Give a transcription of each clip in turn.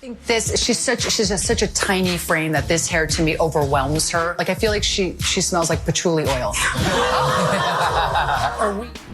think she's just such a tiny frame that this hair to me overwhelms her. Like I feel like she smells like patchouli oil.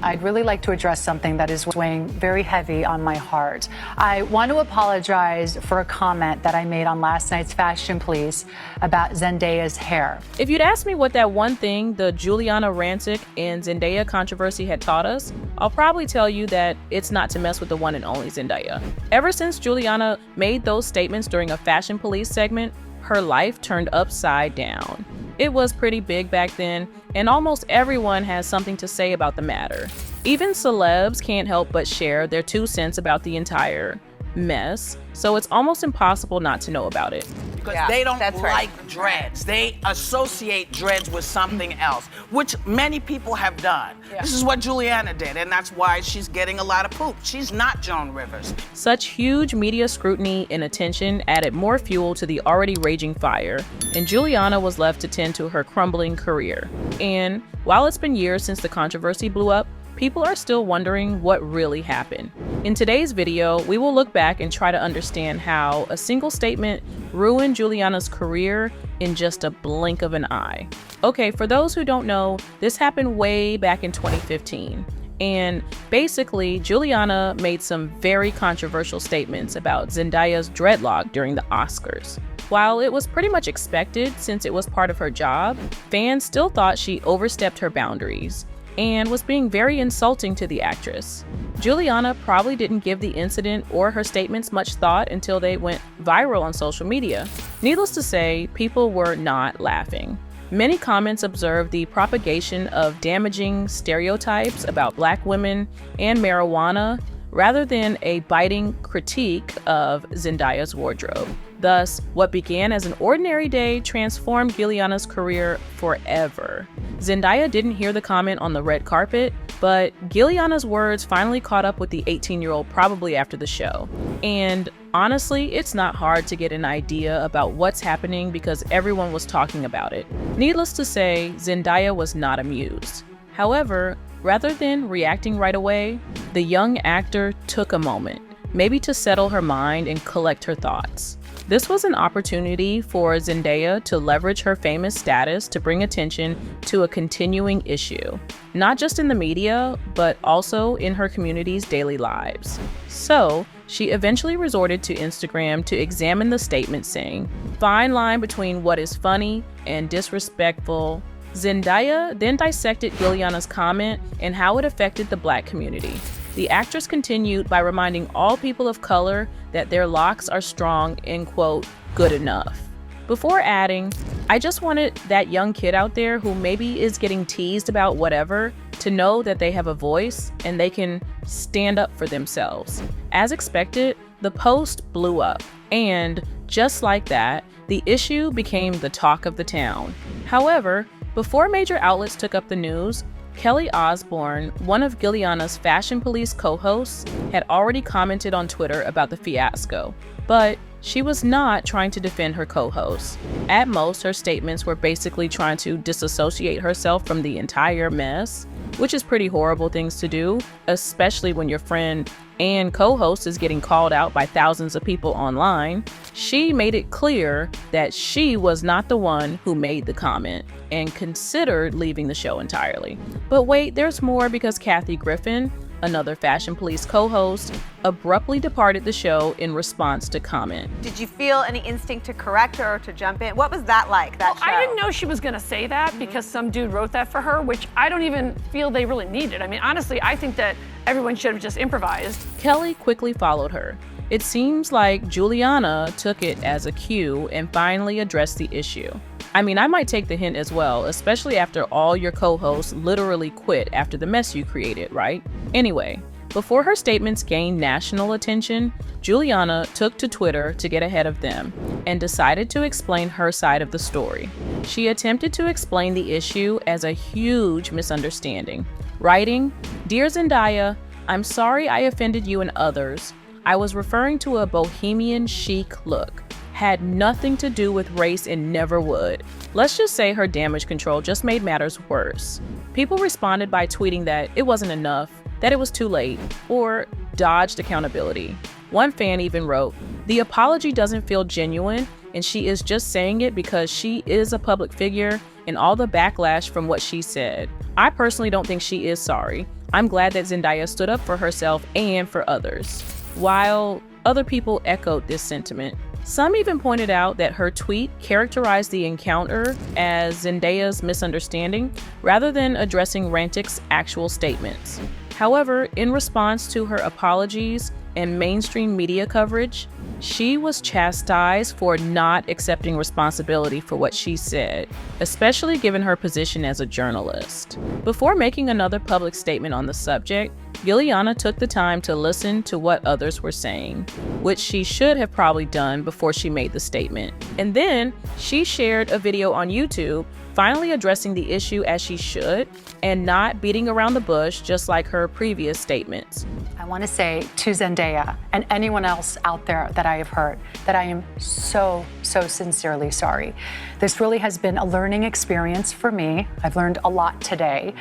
I'd really like to address something that is weighing very heavy on my heart. I want to apologize for a comment that I made on last night's Fashion Police about Zendaya's hair. If you'd asked me what that one thing the Giuliana Rancic and Zendaya controversy had taught us, I'll probably tell you that it's not to mess with the one and only Zendaya. Ever since Giuliana made those statements during a Fashion Police segment, her life turned upside down. It was pretty big back then, and almost everyone has something to say about the matter. Even celebs can't help but share their 2 cents about the entire mess, so it's almost impossible not to know about it. Because they don't like dreads. They associate dreads with something else, which many people have done. Yeah. This is what Giuliana did, and that's why she's getting a lot of poop. She's not Joan Rivers. Such huge media scrutiny and attention added more fuel to the already raging fire, and Giuliana was left to tend to her crumbling career. And while it's been years since the controversy blew up, people are still wondering what really happened. In today's video, we will look back and try to understand how a single statement ruined Giuliana's career in just a blink of an eye. Okay, for those who don't know, this happened way back in 2015. And basically, Giuliana made some very controversial statements about Zendaya's dreadlock during the Oscars. While it was pretty much expected since it was part of her job, fans still thought she overstepped her boundaries and was being very insulting to the actress. Giuliana probably didn't give the incident or her statements much thought until they went viral on social media. Needless to say, people were not laughing. Many comments observed the propagation of damaging stereotypes about Black women and marijuana rather than a biting critique of Zendaya's wardrobe. Thus, what began as an ordinary day transformed Giuliana's career forever. Zendaya didn't hear the comment on the red carpet, but Giuliana's words finally caught up with the 18-year-old probably after the show. And honestly, it's not hard to get an idea about what's happening because everyone was talking about it. Needless to say, Zendaya was not amused. However, rather than reacting right away, the young actor took a moment, maybe to settle her mind and collect her thoughts. This was an opportunity for Zendaya to leverage her famous status to bring attention to a continuing issue, not just in the media, but also in her community's daily lives. So, she eventually resorted to Instagram to examine the statement saying, "Fine line between what is funny and disrespectful." Zendaya then dissected Giuliana's comment and how it affected the Black community. The actress continued by reminding all people of color that their locks are strong and, quote, good enough. Before adding, I just wanted that young kid out there who maybe is getting teased about whatever to know that they have a voice and they can stand up for themselves. As expected, the post blew up, and just like that, the issue became the talk of the town. However, before major outlets took up the news, Kelly Osbourne, one of Giuliana's Fashion Police co-hosts, had already commented on Twitter about the fiasco, but she was not trying to defend her co-host. At most, her statements were basically trying to disassociate herself from the entire mess, which is pretty horrible things to do, especially when your friend and co-host is getting called out by thousands of people online. She made it clear that she was not the one who made the comment and considered leaving the show entirely. But wait, there's more, because Kathy Griffin, another Fashion Police co-host, abruptly departed the show in response to comment. Did you feel any instinct to correct her or to jump in? What was that like, that show? I didn't know she was gonna say that because some dude wrote that for her, which I don't even feel they really needed. I mean, honestly, I think that everyone should have just improvised. Kelly quickly followed her. It seems like Giuliana took it as a cue and finally addressed the issue. I mean, I might take the hint as well, especially after all your co-hosts literally quit after the mess you created, right? Anyway, before her statements gained national attention, Giuliana took to Twitter to get ahead of them and decided to explain her side of the story. She attempted to explain the issue as a huge misunderstanding, writing, "Dear Zendaya, I'm sorry I offended you and others. I was referring to a bohemian chic look. Had nothing to do with race and never would." Let's just say her damage control just made matters worse. People responded by tweeting that it wasn't enough, that it was too late, or dodged accountability. One fan even wrote, "The apology doesn't feel genuine, and she is just saying it because she is a public figure and all the backlash from what she said. I personally don't think she is sorry. I'm glad that Zendaya stood up for herself and for others." While other people echoed this sentiment. Some even pointed out that her tweet characterized the encounter as Zendaya's misunderstanding rather than addressing Rancic's actual statements. However, in response to her apologies and mainstream media coverage, she was chastised for not accepting responsibility for what she said, especially given her position as a journalist. Before making another public statement on the subject, Giuliana took the time to listen to what others were saying, which she should have probably done before she made the statement. And then she shared a video on YouTube finally addressing the issue as she should and not beating around the bush just like her previous statements. I want to say to Zendaya and anyone else out there that I have heard that I am so sincerely sorry. This really has been a learning experience for me. I've learned a lot today.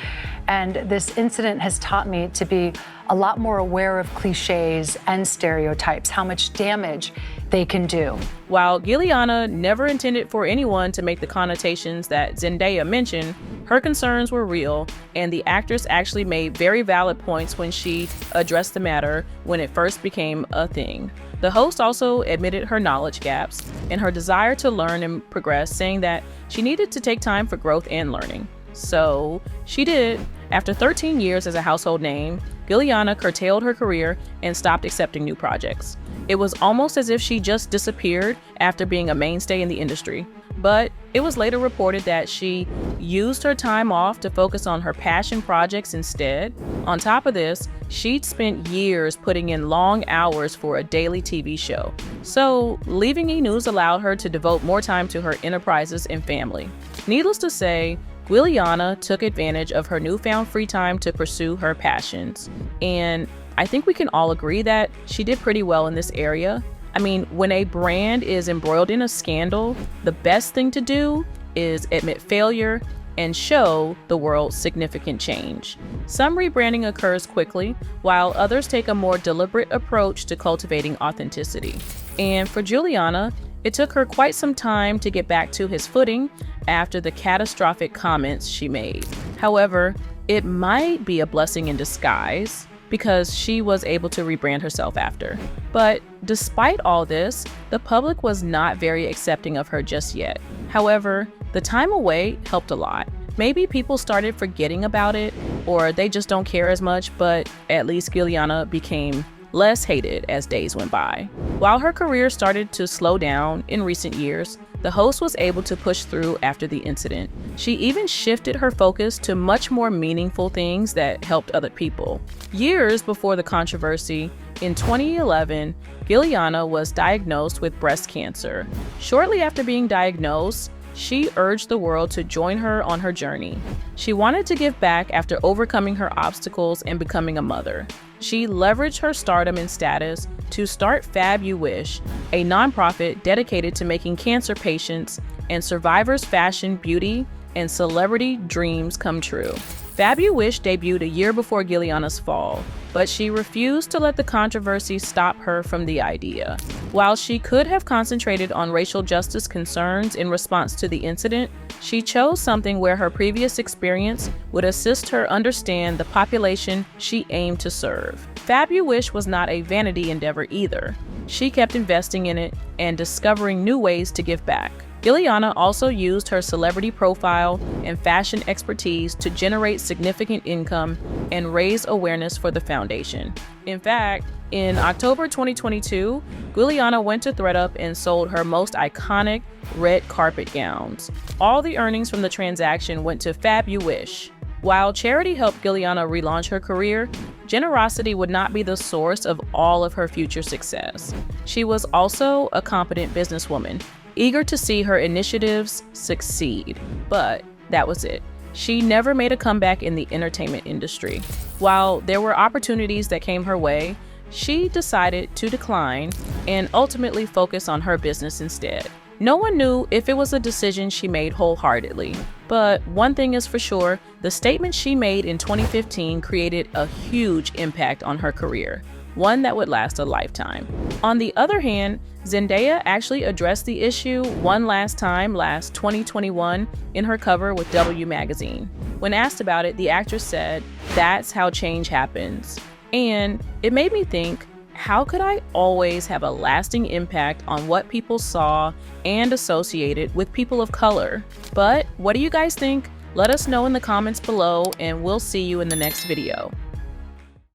And this incident has taught me to be a lot more aware of cliches and stereotypes, how much damage they can do. While Giuliana never intended for anyone to make the connotations that Zendaya mentioned, her concerns were real, and the actress actually made very valid points when she addressed the matter when it first became a thing. The host also admitted her knowledge gaps and her desire to learn and progress, saying that she needed to take time for growth and learning. So she did. After 13 years as a household name, Giuliana curtailed her career and stopped accepting new projects. It was almost as if she just disappeared after being a mainstay in the industry. But it was later reported that she used her time off to focus on her passion projects instead. On top of this, she'd spent years putting in long hours for a daily TV show. So leaving E! News allowed her to devote more time to her enterprises and family. Needless to say, Giuliana took advantage of her newfound free time to pursue her passions. And I think we can all agree that she did pretty well in this area. I mean, when a brand is embroiled in a scandal, the best thing to do is admit failure and show the world significant change. Some rebranding occurs quickly, while others take a more deliberate approach to cultivating authenticity. And for Giuliana, it took her quite some time to get back to his footing after the catastrophic comments she made. However, it might be a blessing in disguise because she was able to rebrand herself after. But despite all this, the public was not very accepting of her just yet. However, the time away helped a lot. Maybe people started forgetting about it, or they just don't care as much, but at least Giuliana became less hated as days went by. While her career started to slow down in recent years, the host was able to push through after the incident. She even shifted her focus to much more meaningful things that helped other people. Years before the controversy, in 2011, Giuliana was diagnosed with breast cancer. Shortly after being diagnosed, she urged the world to join her on her journey. She wanted to give back after overcoming her obstacles and becoming a mother. She leveraged her stardom and status to start Fab You Wish, a nonprofit dedicated to making cancer patients and survivors' fashion, beauty, and celebrity dreams come true. Fab You Wish debuted a year before Giuliana's fall, but she refused to let the controversy stop her from the idea. While she could have concentrated on racial justice concerns in response to the incident, she chose something where her previous experience would assist her understand the population she aimed to serve. Fab You Wish was not a vanity endeavor either. She kept investing in it and discovering new ways to give back. Giuliana also used her celebrity profile and fashion expertise to generate significant income and raise awareness for the foundation. In fact, in October 2022, Giuliana went to ThredUp and sold her most iconic red carpet gowns. All the earnings from the transaction went to Fab You Wish. While charity helped Giuliana relaunch her career, generosity would not be the source of all of her future success. She was also a competent businesswoman, eager to see her initiatives succeed. But that was it. She never made a comeback in the entertainment industry. While there were opportunities that came her way, she decided to decline and ultimately focus on her business instead. No one knew if it was a decision she made wholeheartedly, but one thing is for sure, the statement she made in 2015 created a huge impact on her career. one that would last a lifetime. On the other hand, Zendaya actually addressed the issue one last time last 2021 in her cover with W magazine. When asked about it, the actress said, "That's how change happens." And it made me think, how could I always have a lasting impact on what people saw and associated with people of color? But what do you guys think? Let us know in the comments below, and we'll see you in the next video.